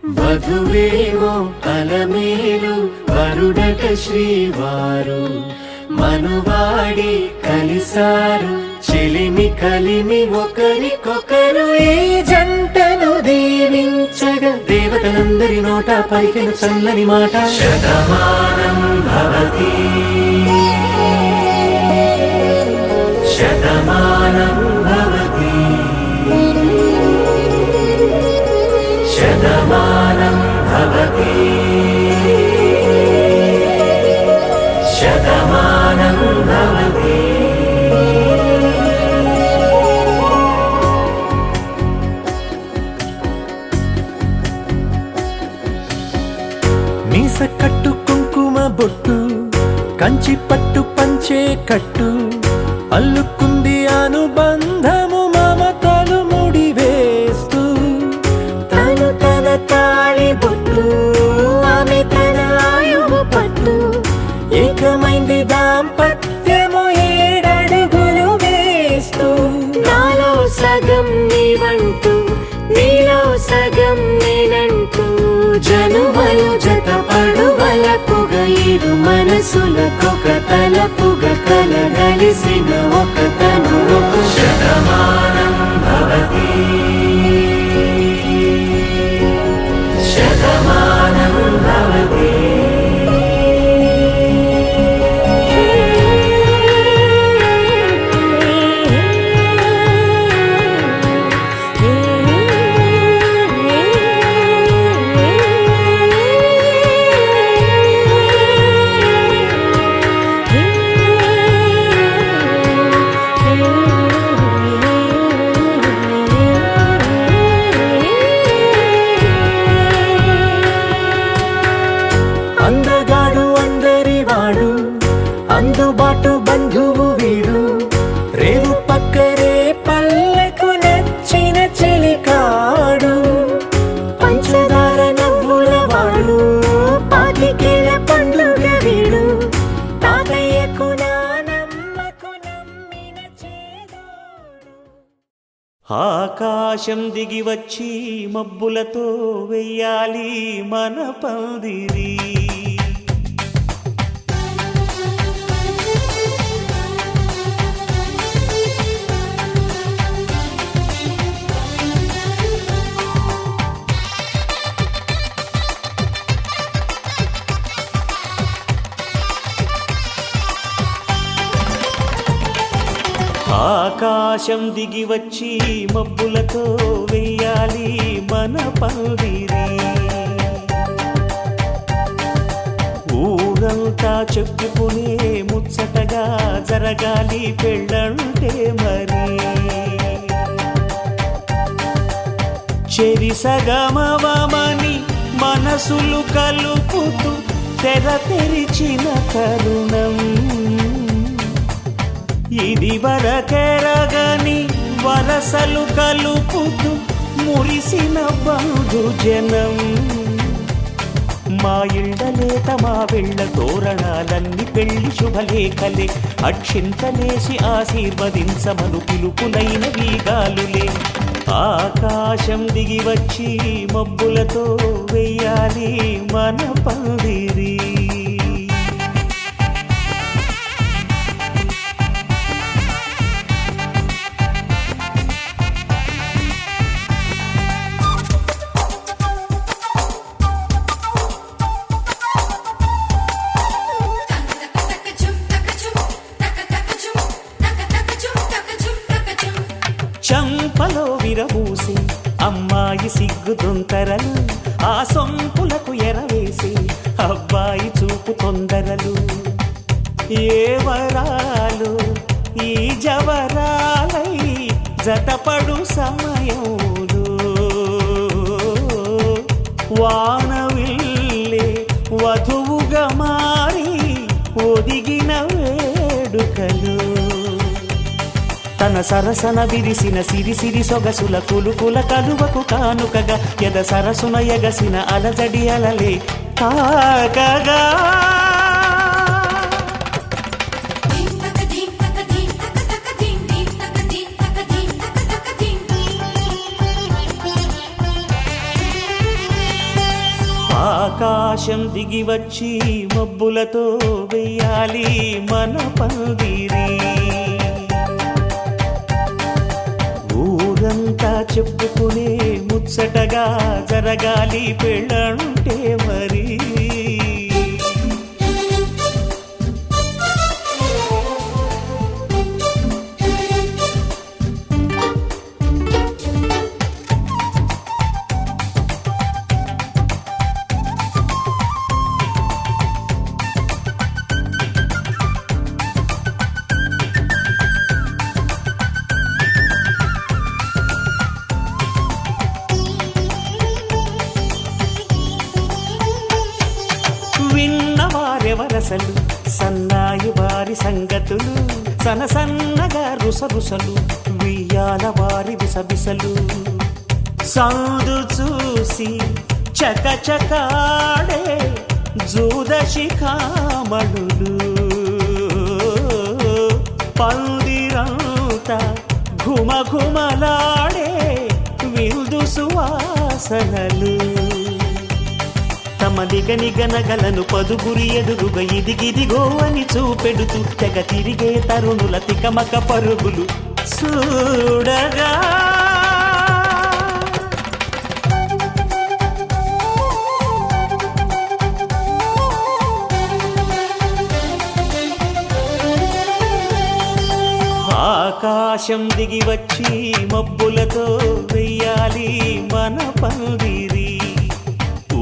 వధువేమో అలమేలు వరుడట శ్రీవారు మనువాడి కలిసారు చెలిమి కలిమి ఒకరికొకరు ఈ జంటను దీవించగా దేవతలందరి నోట పలికిన చల్లని మాట శతమానం భవతి శతమానం భవతి శతమానం భవతి శతమానం భవతి. మీస కట్టు కుంకుమ బొట్టు కంచి పట్టు పంచే కట్టు అల్లుకుంది అనుబంధము మమతలు ముడివేస్తూ తను తన తాళి బొట్టు ఆమె తన ఆయువు పట్టు ఏకమైంది దాంపత్యము 7 అడుగులు వేస్తూ నాలో సగం నీవంటూ నీలో సగం నేనంటూ జనుమలు జతపడు వలపుగ ఇరు మనసులకొక తలపుగ కలగలిసిన ఒక తను శతమానం భవతి శతమానం భవతి. అందగాడు అందరి వాడు అందుబాటు బంధువు వీడు రేవు పక్కరే పల్లెకు నచ్చిన చెలికాడు పంచదార నవ్వుల వాడు పాతికేల పండుగ వీడు తాతయ్యకు నానమ్మకు నమ్మిన చేదోడు. ఆకాశం దిగి వచ్చి మబ్బులతో వెయ్యాలి మన పందిరి ఆకాశం దిగి వచ్చి మబ్బులతో వెయ్యాలి మన పందిరి ఊరంతా చెప్పుకునే ముచ్చటగా జరగాలి పెళ్ళంటే మరి చెరిసగమవమని మనసులు కలుపుతూ తెర తెరిచిన తరుణం ఇది వరకెరగని వరసలు కలుపుతూ మురిసిన బంధుజనం మా ఇళ్ళలేత మా వెళ్ళ తోరణాలన్నీ పెళ్లి శుభలేఖలే అక్షింతలేసి ఆశీర్వదించమను పిలుపులైన వీగాలులే ఆకాశం దిగి వచ్చి మబ్బులతో వెయ్యాలి మన పందిరి చంపలో విరబూసి అమ్మాయి సిగ్గుదొంతరలు ఆ సొంపులకు ఎరవేసి అబ్బాయి చూపు తొందరలు ఏ వరాలు ఈ జవరాలై జతపడు సమయంలో వానవిల్లే వధువుగా మారి ఒదిగిన వేడుకలు తన సరసన విరిసిన సిరిసిరి సొగసుల కులుకుల కలువకు కానుకగా ఎద సరసున ఎగసిన అలజడి అలలే తాకగా ఆకాశం దిగి వచ్చి మబ్బులతో వెయ్యాలి మన పందిరి. ఊరంతా చెప్పుకునే ముచ్చటగా జరగాలి పెళ్ళంటే మరి. విన్నవారెవరసలు సన్నాయి వారి సంగతులు, సనసన్నగా రుసరుసలు వియ్యాల వారి బిసబిసలు. సందు చూసి చకచకాడే జూదశిఖామణులు, పందిరంతా ఘుమఘుమలాడే విందు సువాసనలు. తమ నిగనిగనగలను పదుగురి ఎదురుగా ఇదిగిదిగో అని చూపెడుతూ తెగ తిరిగే తరుణుల తికమక పరుగులు చూడగా. ఆకాశం దిగి వచ్చి మబ్బులతో వెయ్యాలి మన పందిరి.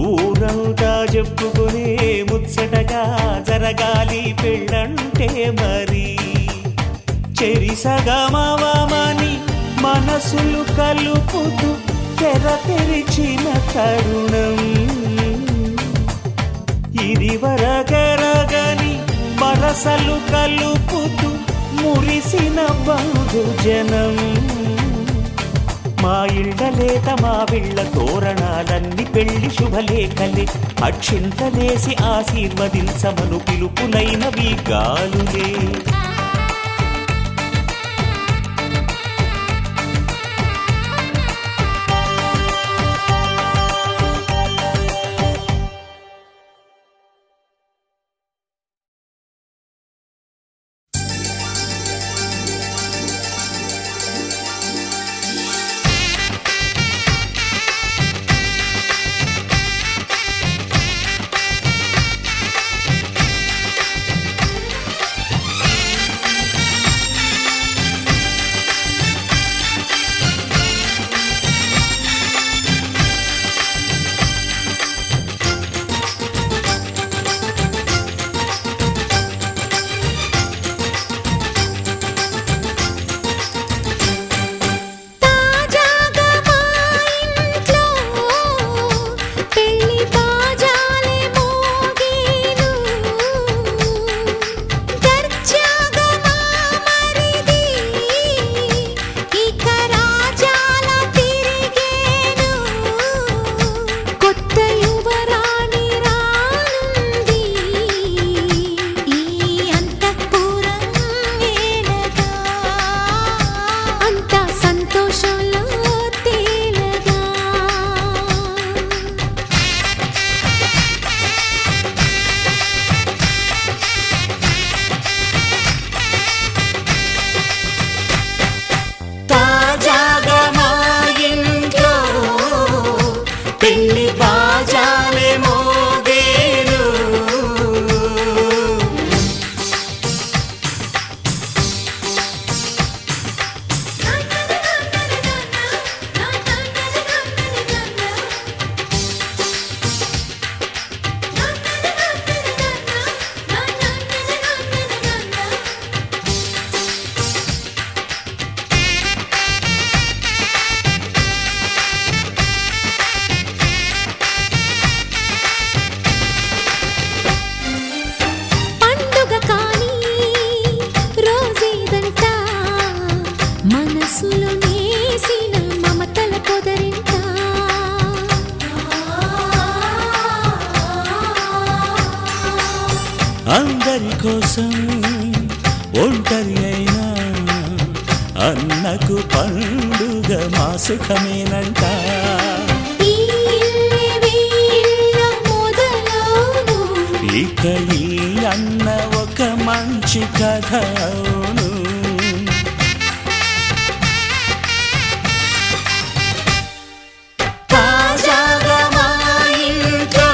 ఊరంతా చెప్పుకునే ముచ్చటగా జరగాలి పెళ్ళంటే మరి. చెరిసగమవమని మనసులు కలుపుతూ తెర తెరిచిన తరుణం, ఇది వరగరగని వరసలు కలుపుతూ మురిసిన బంధుజనం. మా ఇళ్ళలేత మా విళ్ళ తోరణాలన్నీ పెళ్లి శుభలేఖలే, అక్షింతలేసి ఆశీర్వదించమను పిలుపులైనవి గాలులే. అందరి కోసం ఒంటరి అయినా అన్నకు పండుగ మా సుఖమేనంట. ఈ వీళ్ళ మొదలు ఇక ఈ అన్న ఒక మంచి కథ అవును. తాజాగా మా ఇంట్లో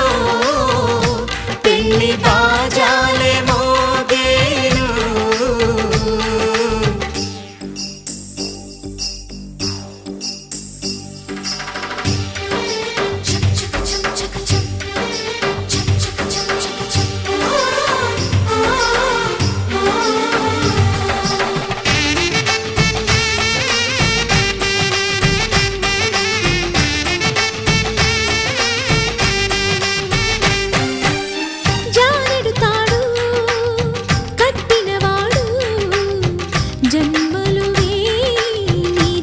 పెళ్లి బాజాలే మోగేను. జానెడు తాడు కట్టినవాడు జన్మలు నీ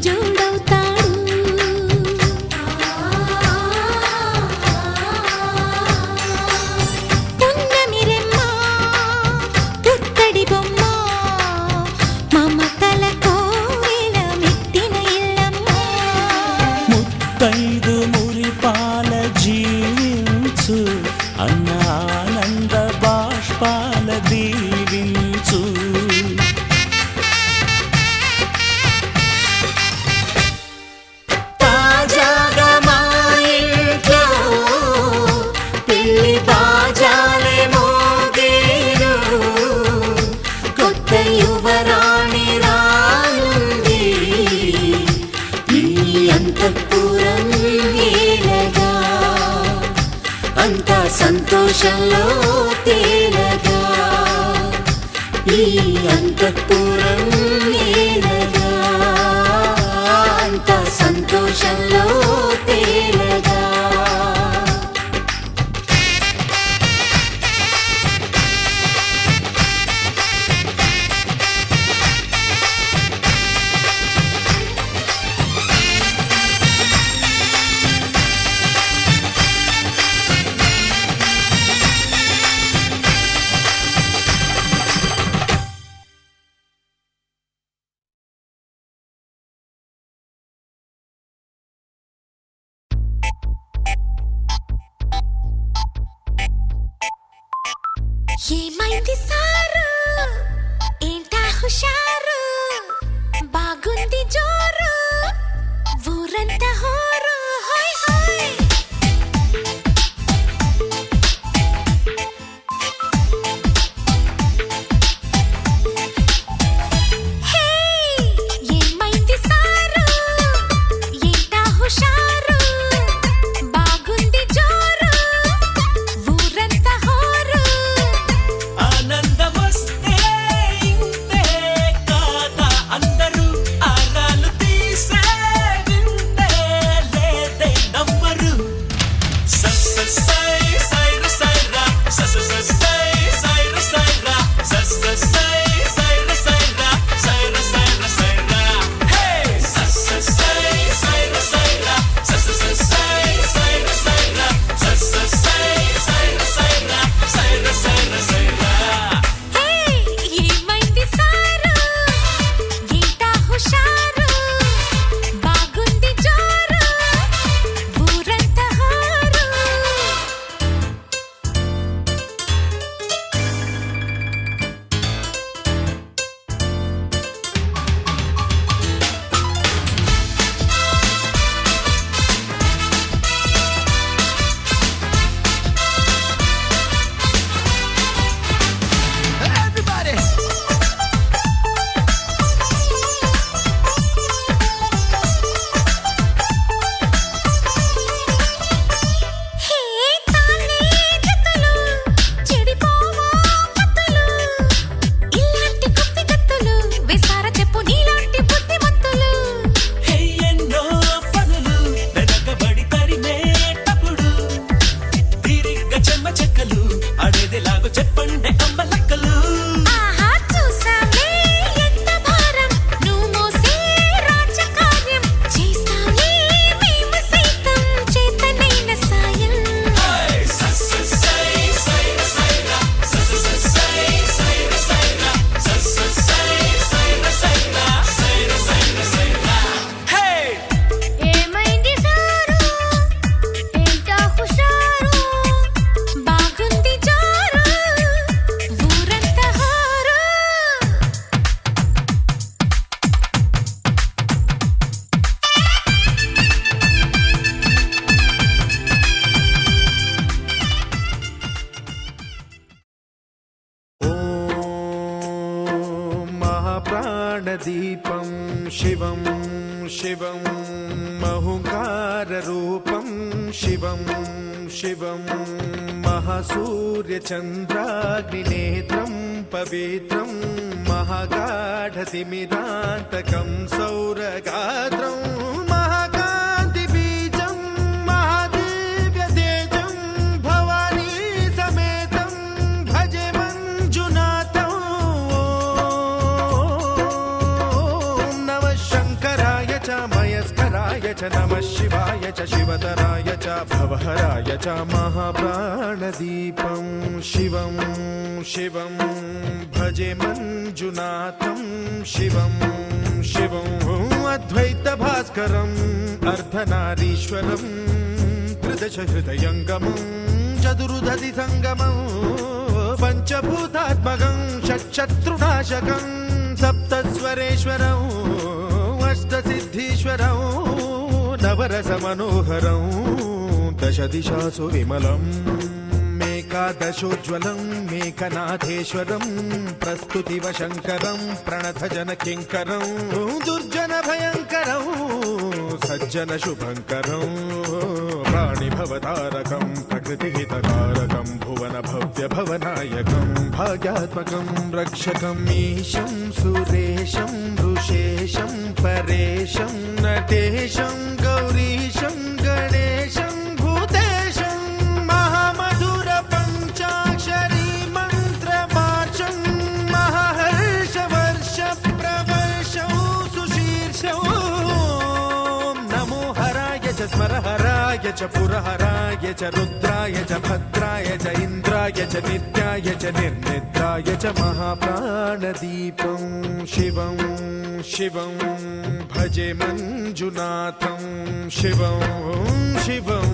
జోడవుతాడు. పున్నమిరెమ్మ పుత్తడి బొమ్మ మమతల కోవెల మెట్టిన ఇల్లమ్మ. ముత్తైదు మురిపాల జీవించు అన్న ఆనంద బాష్పాల దీవించు. తాజాగా మా ఇంట్లో పెళ్లి బాజాలే మోగేను. కొత్త యువరాణి రానుంది ఈ అంతఃపురం ఏలగా. అంతా సంతోషంలో తేలగా ఈ అంతఃపురం ఏలగా. అంతా సంతోషంలో తేలగా. ఏమైంది సారు ఏంటా హుషారు బాగుంది జోరు ఊరంతా హోరు హోయ్ హోయ్. హే ఏమైంది సారు ఏంటా హుషారు బాగుంది జోరు ఊరంతా హోరు. ఆనందమొస్తే ఇంతే प्राणदीपं शिवं शिवं महुकाररूपं शिवं शिवं महासूर्यचन्द्राग्निनेत्रं पवित्रं महागाढतिमिरान्तकं सौरगात्रं महाकान्तिबीजं महादिव्यतेजं भवानी समेतं भजे मञ्जुनाथं। ॐ नमः शङ्कराय च मयस्कराय च नमः शिवाय च शिवतराय च भवहराय च महाप्राणदीपं शिवं शिवं भजे मञ्जुनाथं शिवं शिवं अद्वैतभास्करम् अर्धनारीश्वरं त्रिदशहृदयङ्गमं चतुर्दधिसङ्गमं पञ्चभूतात्मकं षट्शत्रुनाशकं सप्तस्वरेश्वरं अष्टसिद्धीश्वरं नवरसमनोहरं दशदिशासु विमलम् एकादशोज्ज्वलं मेघनाथेश्वरं प्रस्तुतिवशङ्करं प्रणतजनकिङ्करं दुर्जनभयङ्करं सज्जनशुभङ्करं प्राणिभवतारकं प्रकृतिहितकारकं भुवनभव्यभवनायकं भाग्यात्मकं रक्षकं ईशं सुरेशं ऋषेशं परेशं नटेशं गौरीशं गणेशं भूतेशं महामधुर पञ्चाक्षरी मन्त्रमार्चं महाहर्षवर्ष प्रवर्षं सुशीर्षं नमो हराय च स्मरहराय च पुरहराय च रुद्राय च भद्राय च इन्द्राय च नित्याय च निर्निद्राय च महाप्राणदीपं शिवं शिवं भजे मञ्जुनाथं शिवं शिवं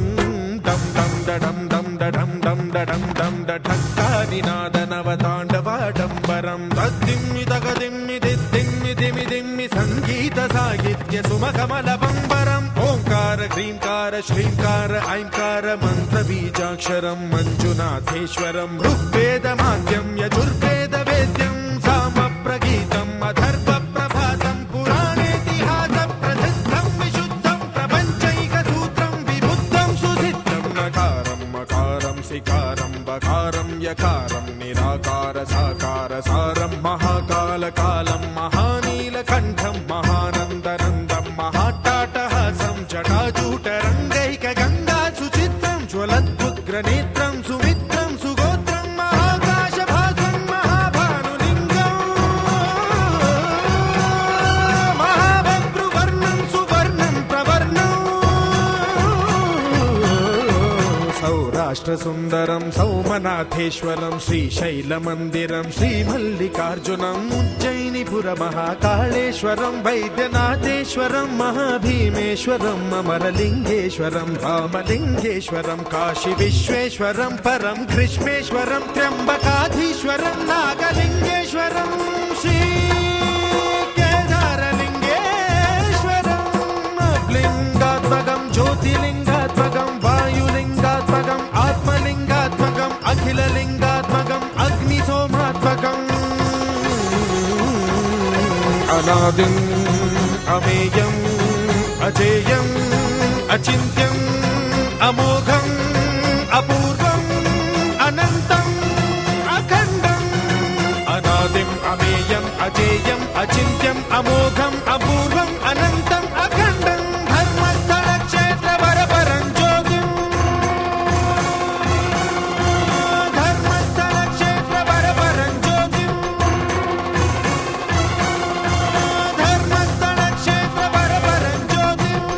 दं दं डडं दं डडं दं डडं दं डठक्कानिनादनवताण्डवाडम्बरं तद्दिम्मि तगदिम्मि दिद्दिम्मि दिमि दिम्मि सङ्गीतसाहित्य सुमकमलबम्बरम् ओङ्कार ह्रीङ्कार श्रीङ्कार ऐङ्कार मन्त्रबीजाक्षरं मञ्जुनाथेश्वरं ऋग्वेदमाद्यं यजुर्वेदवेद्यं सामप्रगीतम् अथर्वप्रभातं पुराणेतिहासप्रसिद्धं विशुद्धं प्रपञ्चैकसूत्रं विबुद्धं सुसिद्धं नकारं मकारं सिकारं बकारं यकारं निराकार साकार सारं महाकालकालं महानीलकण्ठं महानन्दनन्दं महाट्टाटहासं जटाजूटरङ्गैकगङ्गा सुचित्रं ज्वलद्वुग्रनेत्रं सुमित्रं सुगोत्रं महाकाशभासं महाभानुलिङ्गं महाबभ्रुवर्णं सुवर्णं प्रवर्णं सौराष्ट्रसुन्दरं सौमनाथेश्वरं श्रीशैलमन्दिरं श्रीमल्लिकार्जुनम् उज्जयिनीपुरमहाकाळेश्वरं वैद्यनाथेश्वरं महाभीमेश्वरम् अमरलिङ्गेश्वरं रामलिङ्गेश्वरं काशीविश्वेश्वरं परं कृष्णेश्वरं त्र्यम्बकाधीश्वरं नागलिङ्गेश्वरं श्रीकेदारलिङ्गेश्वरं लिङ्गात्मकं ज्योतिलिङ्गात्मकं वायुलिङ्गात्मकम् आत्मलिङ्गात्मकम् अखिललिङ्गात्मकम् अग्निसोमात्मकम् अनादिम् अमेयम् अजेयम् अचिन्त्यम् अमोघम् अपूर्वम् अनन्तम् अखण्डम् अनादिम् अमेयम् अजेयम् अचिन्त्यम् अमोघम् अपूर्वम् अनन्तम् अखण्डम् धर्मस्थलक्षेत्रवरपरं ज्योतिम् धर्मस्थलक्षेत्रवरपरं ज्योतिम् धर्मस्थलक्षेत्रवरपरं ज्योतिम्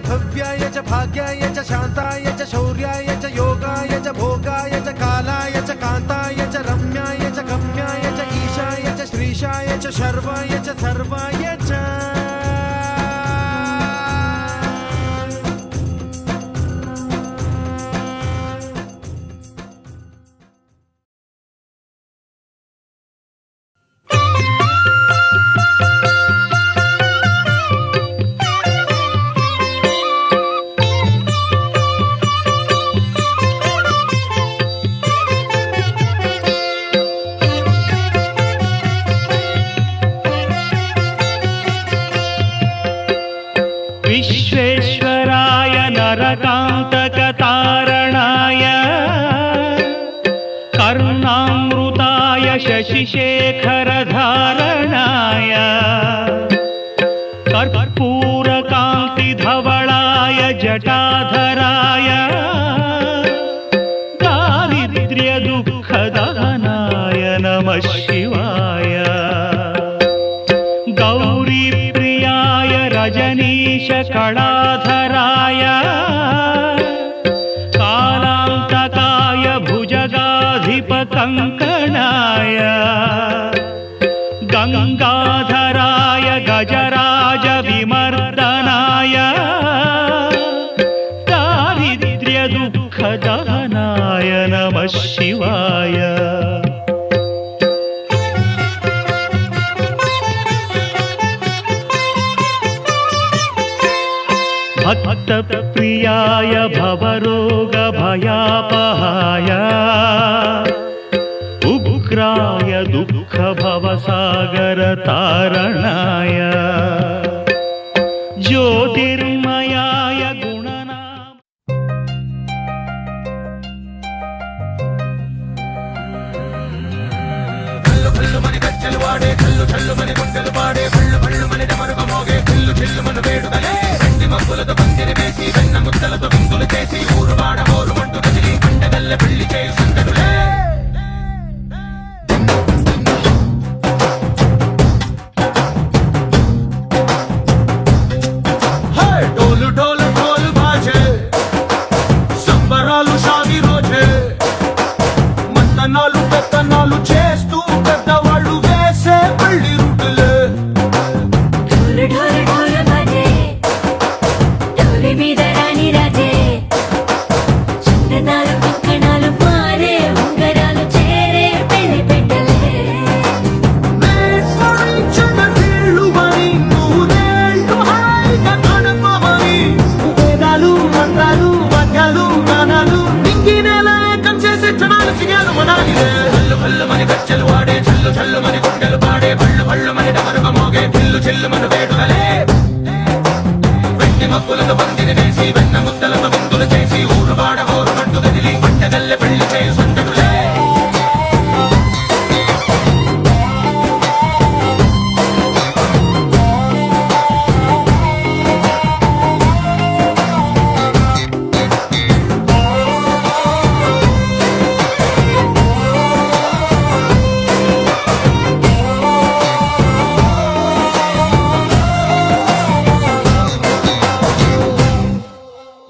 भव्याय च भाग्याय च शान्ताय च शौर्याय च योगाय च भोगाय च कालाय च कान्ताय च रम्याय च गम्याय च ईशाय च श्रीशाय च शर्वाय च सर्वाय च कर्णामृताय शशिशेखरधारणाय कर्पूरकान्तिधवलाय जटाधराय दारिद्र्यदुःखदहनाय नमः शिवाय गौरीप्रियाय रजनीशकलाधराय कालान्तकाय भुजगाधिपकङ्कणाय गङ्गाधराय गजराजविमर्दनाय दारिद्र्यदुःखदहनाय नमः शिवाय भक्तप्रियाय भवरोगभयापहाय उग्राय दुःखभवसागरतारणाय ज्योतिर्मयाय गुणनाम కల్లు కల్లు మని గజ్జలు వాడే కల్లు చల్లు మని గుండెలు పాడే కల్లు కల్లు మని డమరుగ మోగే కల్లు చిల్లు మన వేడుదలే వెండి మబ్బులతో పందిరి వేసి వెన్న ముద్దలతో విందులు చేసి ఊరు వాడ హోరు మంటు కదిలి పండగల్ల పెళ్లి చేయి సందడులే డోలు డోలు ఢోలు బాజే సంబరాలు షాది రోజే మంతనాలు పెత్తనాలు చేస్తూ పెద్దవాళ్ళు వేసే పెళ్లి రుటులే ढोल ढोल ढोल बजे ढोली మీద రాణి రాజే చందనాలు కంకణాలు మారే ఉంగరాలు చేరే పెళ్లి పెట్టలే మేల్కొల్చిన వీళ్ళువని నూరేళ్ళు హాయిగా గడపమని వేదాలు మంత్రాలు వాద్యాలు గానాలు నింగినేల ఏకం చేసే క్షణాలు చిగాలు మనాలిలే కల్లు కల్లు మని గజ్జలు వాడే చల్లు చల్లు మని గుండెలు పాడే పళ్ళు పళ్ళు మని డమరుగ మోగే పిల్లు చిల్లు మన వేడుదలే వెండి మబ్బులతో పందిరి వేసి వెన్న ముద్దలతో విందులు చేసి ఊరు వాడ హోరు మంటు కదిలి పంటగల్లె పెళ్లి చేయి సందడులే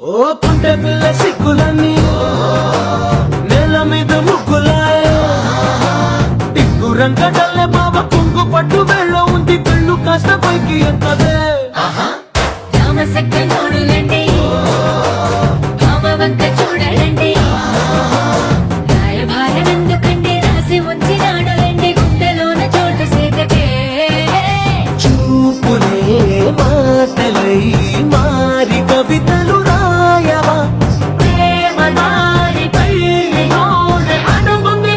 ఓ పుంటె పిల్ల సిక్కులన్నీ నేల మీద ముగ్గులాయ టిక్కు రంగడల్లే బాబ కుంగు పట్టు వెళ్ళ ఉంది కళ్ళు కాస్త పైకి ఎత్తదే రామసక్క నోడులండి భామవంక చూడలండి రాయభారం ఎందుకండి రాసి ఉంచినాడులండి గుండెలోన చోటు సీతకే చూపులే మాటలై మారి కవితలు రాయవా ప్రేమ దారి పల్లి నోడు అనుభూమి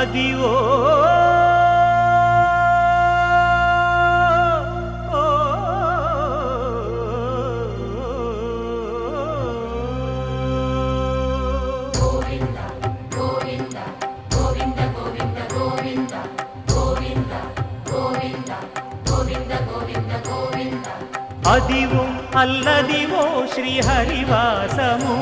అదివో అదివో అల్లదివో శ్రీహరివాసము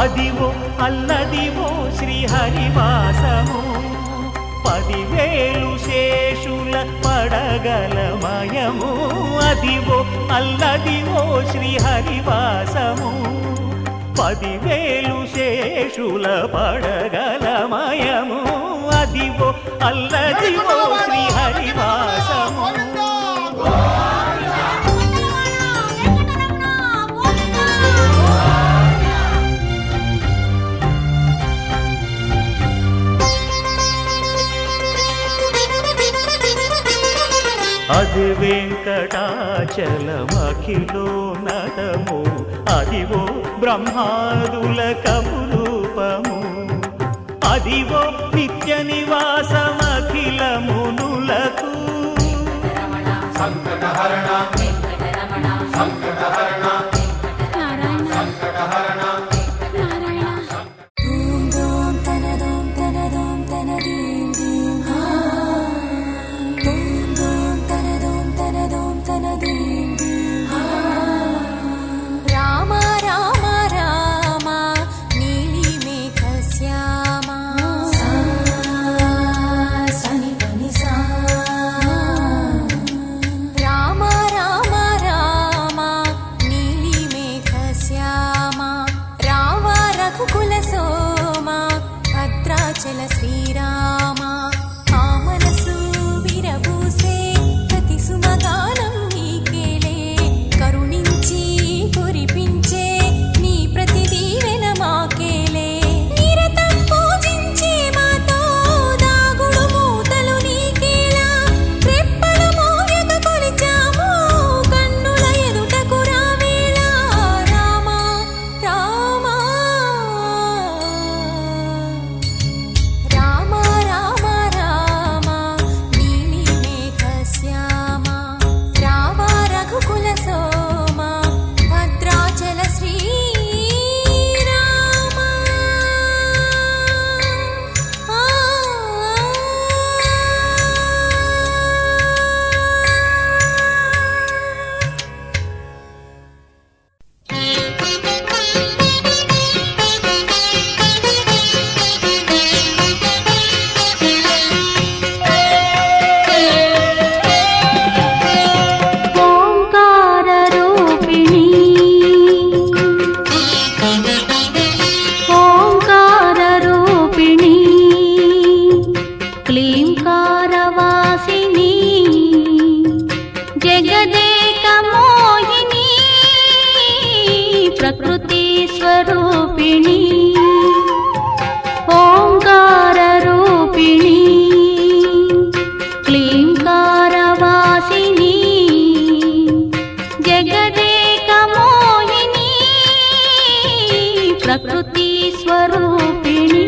అదివో అల్లదివో శ్రీహరివాసము 10,000 శేషుల పడగలమయము అదివో అల్లదివో శ్రీహరివాసము 10,000 శేషుల పడగలమయము అదివో అల్లదివో శ్రీహరివాసము అది వెంకటాచలమఖిలో నటము అదివో బ్రహ్మాదుల కపురూపము అదివో నిత్య నివాసమఖిల మునులకు సంకటహరణ సంకటహరణ సంకటహరణ శ్రీరామ ఆ మనసు విరబూసే ప్రతి సుమగానం నీకేలే కరుణించి కురిపించే నీ ప్రతి దీవెన మాకేలే నిరతం పూజించే మాతో దాగుడు మూతలు నీకేలా రెప్పలు మోయక కొలిచాము కన్నుల ఎదుటకు రావేలా రామ రామ ప్రకృతి స్వరూపిణి ఓంకార రూపిణి క్లీంకారవాసిని జగదేక మోహిని ప్రకృతి స్వరూపిణి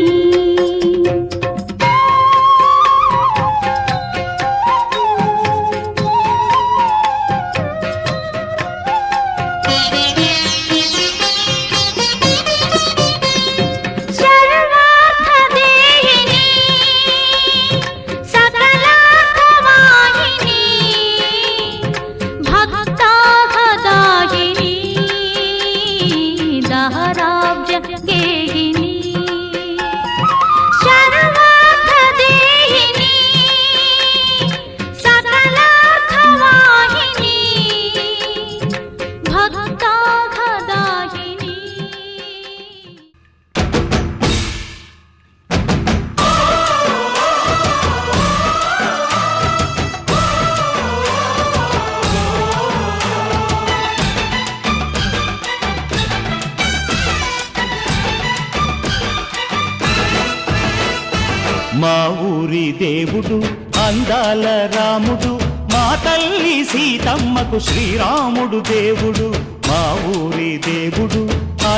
మా ఊరి దేవుడు అందాల రాముడు మా తల్లి సీతమ్మకు శ్రీరాముడు దేవుడు మా ఊరి దేవుడు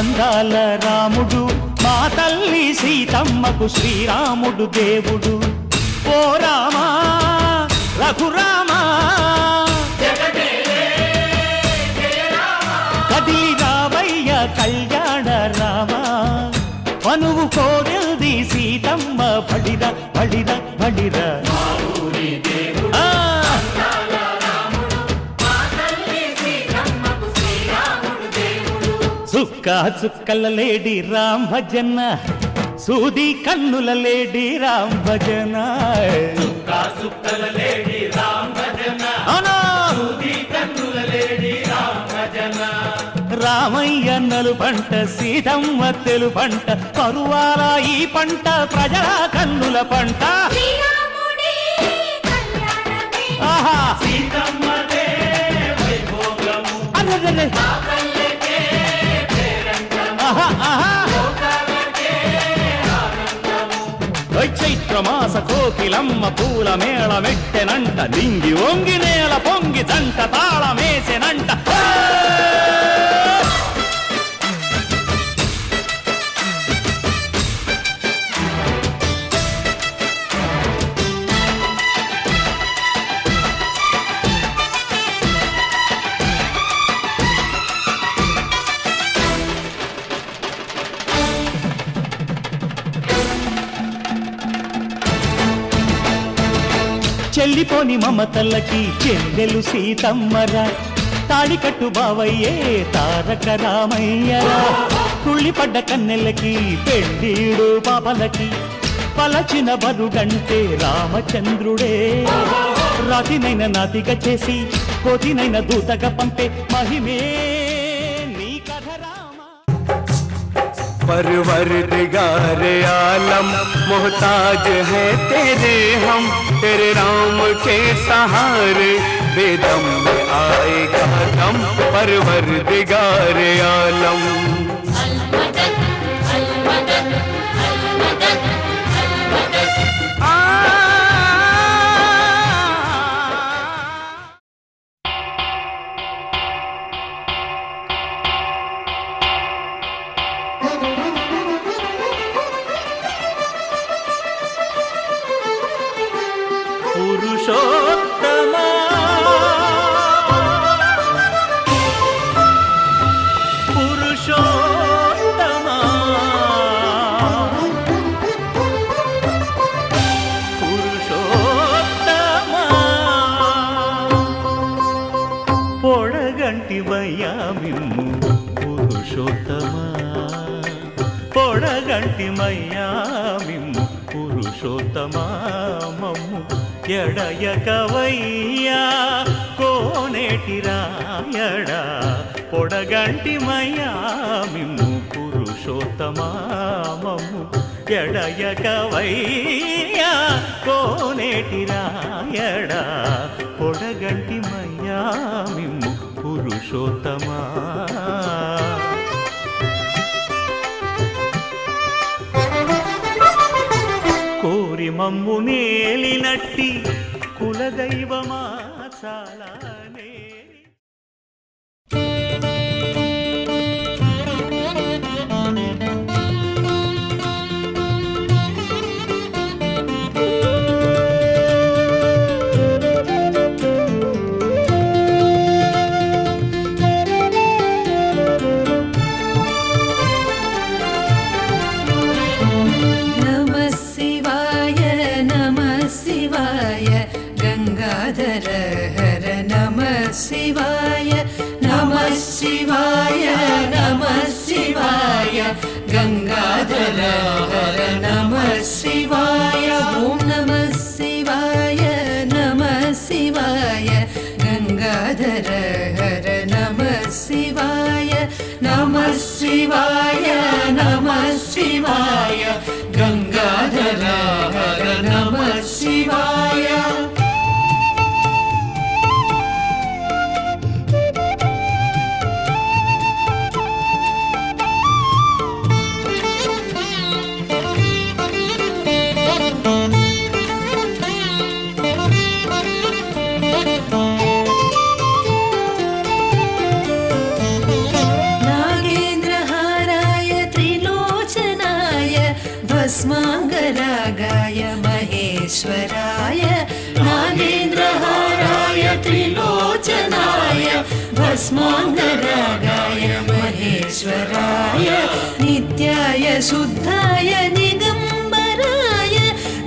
అందాల రాముడు మా తల్లి సీతమ్మకు శ్రీరాముడు దేవుడు. ఓ రామా రఘురామా కదిలి రావయ్య కళ్యాణ రామా, మనువు కోరెల్ది సీతమ్మ బడిరా బడిరా బడిరా. చుక్క చుక్కల లేడి రామ్ భజన, సూది కన్నుల లేడి రామ్ భజన. రామయ్య నలు పంట సీతమ్మ తెలు పంట, కరువాల ఈ పంట ప్రజల కన్నుల పంట. ఆహా చైత్రమాస కోకిలమ్మ పూల మేళ మెట్టెనంట, లింగి ఒంగి నేల పొంగి జంట తాళమేసెనంట. చెల్లిపోని మమతల్లకి చెల్లెలు సీతమ్మరా, తాడికట్టు బావయ్యే తారక రామయ్యరా. తుళ్ళిపడ్డ కన్నెలకి పెళ్ళీడు పాపలకి, పలచిన బరుడంటే రామచంద్రుడే. రాతినైన నాతిగా చేసి కోతినైన దూతగా పంపే మహిమే నీ కథ రామ. परवरदिगार आलम मोहताज है तेरे हम, तेरे राम के सहारे बेदम में आएगा दम. परवरदिगार आलम పురుషోత్తమా పురుషోత్తమా పురుషోత్తమా, పొడగంటివయ్యా మిమ్ము పురుషోత్తమా, పొడగంటిమయ్యా మిమ్ము పురుషోత్తమా. మమ్ము ఎడయకవయ్యా కోనేటి రాయడా, పొడగంటిమయ్యా మిమ్ము పురుషోత్తమా. మమ్ము ఎడయకవయ్యా కోనేటి రాయడా, పొడగంటిమయ్యా మిమ్ము పురుషోత్తమా. కోరి మమ్ము నేలినట్టి కులదైవమా చాలానే. शिवाय नमः शिवाय नमः शिवाय गंगाधर हर नमः शिवाय ओम नमः शिवाय नमः शिवाय गंगाधर हर नमः शिवाय नमः शिवाय नमः शिवाय गंगाधर हर नमः शिवाय महेश्वराय नागेन्द्रहाराय त्रिलोचनाय भस्माङ्गरागाय महेश्वराय नित्याय शुद्धाय दिगम्बराय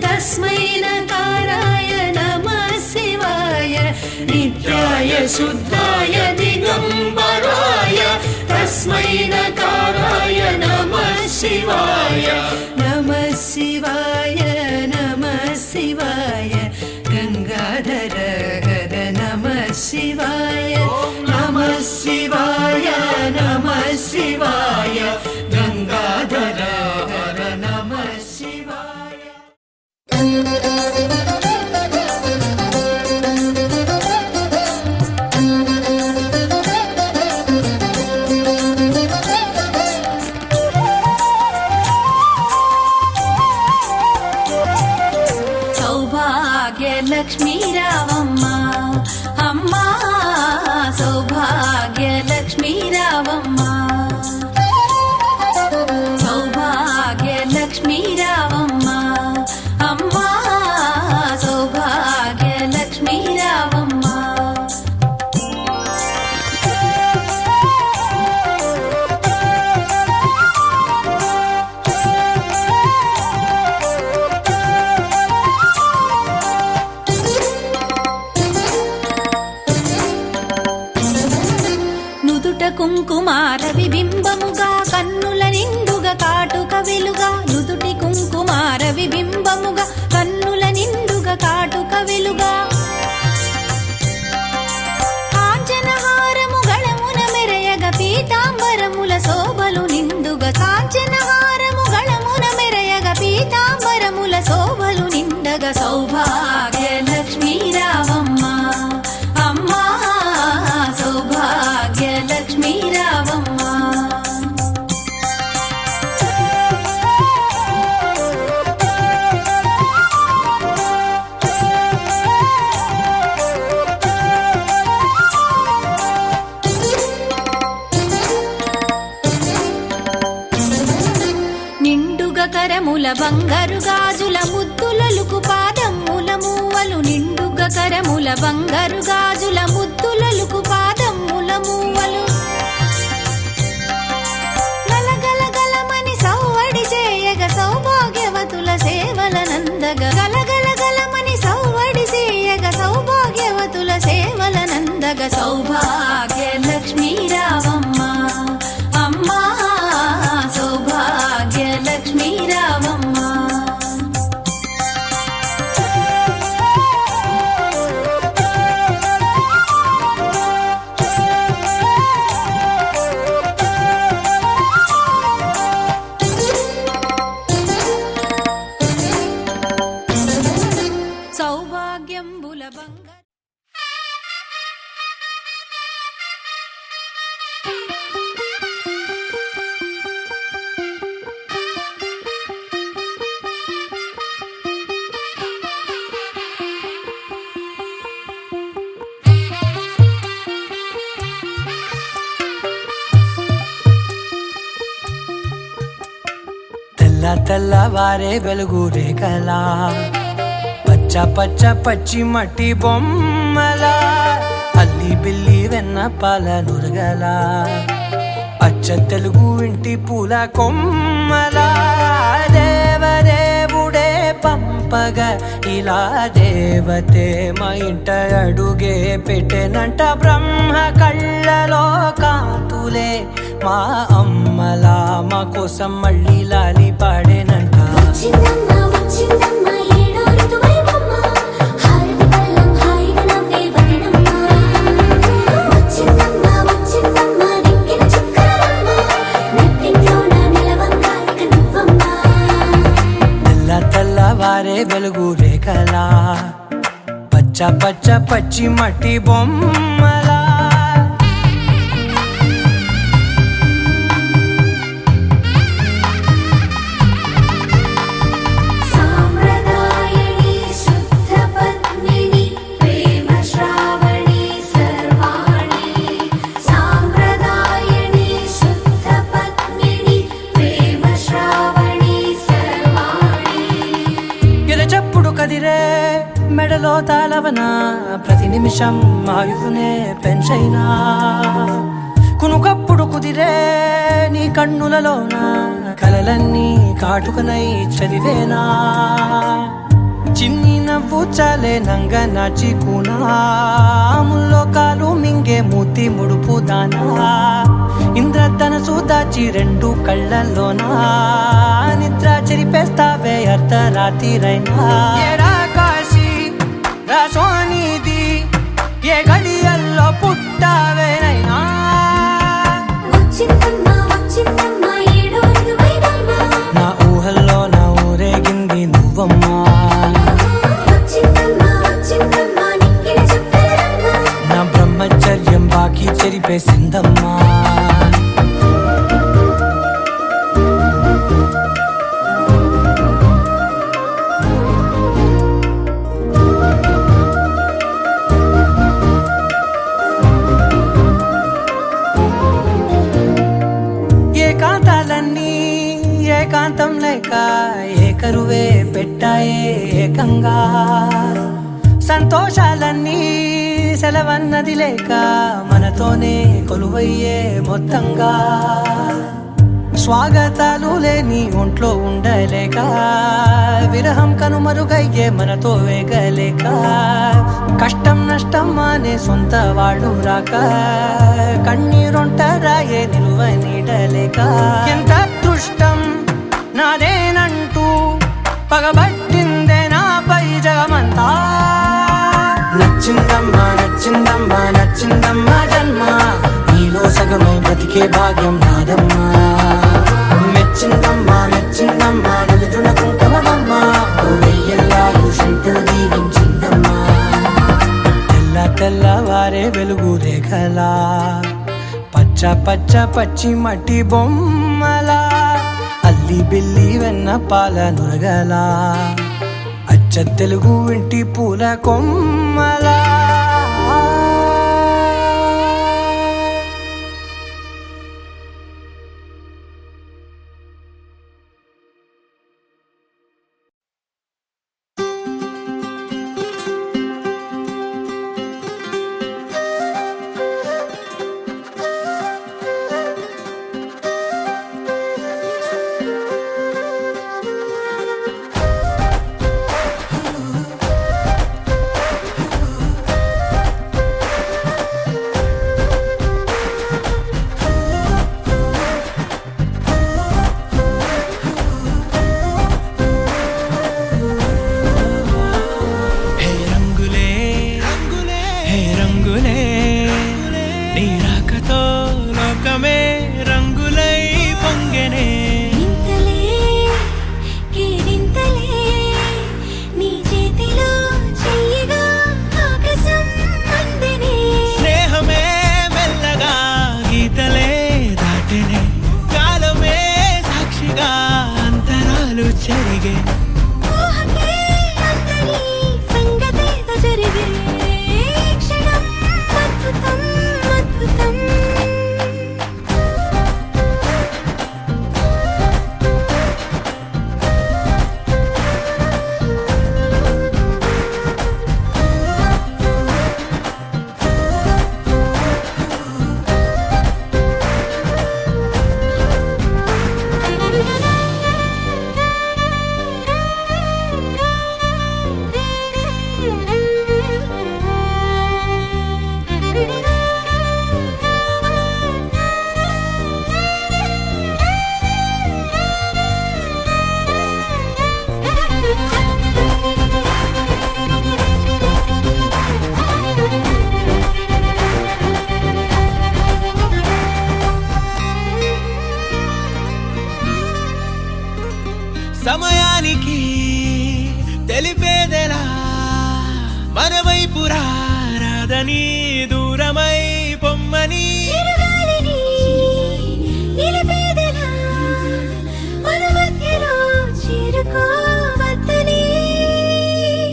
तस्मै नकाराय नमः शिवाय नित्याय शुद्धाय दिगम्बराय तस्मै नकाराय नमः शिवाय नमः शिवाय नमः शिवाय गंगाधर हर नमः शिवाय नमः शिवाय नमः शिवाय गंगाधर हर नमः शिवाय लक्ष्मी रावम्मा अम्मा सौभाग्य लक्ष्मी रावम्मा सौभाग्य लक्ष्मी रावम्मा अम्मा सौभाग्य लक्ष्मी रावम्मा కుంకుమార విబింబముగా కన్నుల నిండుగా కాటుక వెలుగా నుదుటి కుంకుమార విబింబముగా కన్నుల నిండుగా కాటుక వెలుగా కాంచనహారము గళమున మెరయగ పీతాంబరముల శోభలు నిండుగా కాంచనహారము గళమున మెరయగ పీతాంబరముల శోభలు నిండగా సౌభాగ్య లక్ష్మీ రావమ్మ అమ్మా సౌభాగ్య లక్ష్మీ రావమ్మ నిండుగా కరముల బంగారు గాజుల ముద్దులలుకు పాదమ్ముల మూవలు నిండుగా కరముల బంగారు గాజుల ముద్దులలుకు పాదమ్ముల మూవలు గలగలగలమని సౌవడి చేయగ సౌభాగ్యవతుల సేవల నందగ గలగలగలమని సౌవడి చేయగ సౌభాగ్యవతుల సేవల నందగ సౌభాగ్య లక్ష్మీ రావమ్మ అమ్మా సౌభాగ్య లక్ష్మీ రావమ్మ సౌభాగ్యంబుల బంగారు తెల్ల తెల్లవారే వెలుగు రేఖలా పచ్చ పచ్చ పచ్చి మట్టి బొమ్మల అల్లి బిల్లి వెన్న పాల నురగల అచ్చ తెలుగు ఇంటి పూల కొమ్మల దేవదేవుడే పంపగా ఇలా దేవతే మా ఇంట అడుగే పెట్టెనంట బ్రహ్మ కళ్ళలో కాంతులే మా అమ్మలా మా కోసం మళ్ళీ లాలి పాడేనంట వచ్చిందమ్మ వచ్చిందమ్మ ఏడో ఋతువైవమ్మ హారతి పళ్ళం హాయిగా నవ్వే వదినమ్మ వచ్చిందమ్మ వచ్చిందమ్మ నెక్కిన చుక్కలమ్మ నెట్టింట్లోన నిలవంగా ఇక నువ్వమ్మ తెల్ల తెల్లవారే వెలుగు రేఖలా పచ్చ పచ్చ పచ్చి మట్టి బొమ్మలా సాంప్రదాయని శుద్ధ పద్మిని ప్రేమ శ్రావణి సర్వాణి సాంప్రదాయని శుద్ధ పద్మిని ప్రేమ శ్రావణి సర్వాణి ఎద చప్పుడు కదిరే మెడలో తాళవన ప్రతి నిమిషం ఆయువునే పెంచైనా కునుకప్పుడు కుదిరే నీ కన్నులలోన కలలన్నీ కాటుకనై చదివేనా చిన్ని నవ్వు చాలే నంగ నాచి కూనాముల్లో కాలు మింగే మూతి ముడుపు దానా ఇంద్రధనసు దాచి రెండు కళ్ళల్లోనా నిద్ర చెరిపేస్తావే అర్ధరాత్రిరైనా ఏరా కాశీ రా సోనిది ఏ గడియల్లో పుట్టావేనైనా వచ్చిందమ్మా వచ్చిందమ్మా ఏడో ఋతువైనమ్మా నా ఊహల్లో నా ఊరేగింది నువ్వమ్మా వచ్చిందమ్మా వచ్చిందమ్మా నిక్కిన చుక్కలమ్మా నా బ్రహ్మచర్యం బాకీ చెరిపేసిందమ్మా ఏకాంతాలన్నీ ఏకాంతం లేక ఏకరువే పెట్టాయే ఏకంగా సంతోషాలన్నీ సెలవన్నది లేక మనతోనే కొలువయ్యే మొత్తంగా స్వాగతాలు లేని ఒంట్లో ఉండలేక విరహం కనుమరుగయ్యే మనతో వేగలేక కష్టం నష్టం అనే సొంత వాళ్ళు రాక కన్నీరొంటరాయే నిలువ నీడలేక ఎంత అదృష్టం నాదేనంటూ పగబట్టిందే నాపై జగమంతా నచ్చిందమ్మా నచ్చిందమ్మా నచ్చిందమ్మా జన్మ నీలో సగమై బ్రతికే భాగ్యం నాదమ్మా మెచ్చిందమ్మా మెచ్చిందమ్మా నుదుటిన కుంకుమమ్మా వెయ్యల్లాలు శంకరు దీవించిందమ్మా తెల్ల తెల్లవారే వెలుగు రేఖలా పచ్చ పచ్చ పచ్చి మట్టి బొమ్మలా అల్లి బిల్లి వెన్న పాల నురగలా అచ్చ తెలుగు ఇంటి పూల కొమ్మలా సమయానికి తెలిపేదెలా మన వైపు రాదని దూరమై పొమ్మని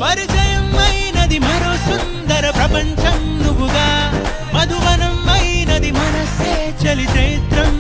పరిచయం అయినది మరో సుందర ప్రపంచం నువ్వుగా మధువనం అయినది మనసే చలి చైత్రం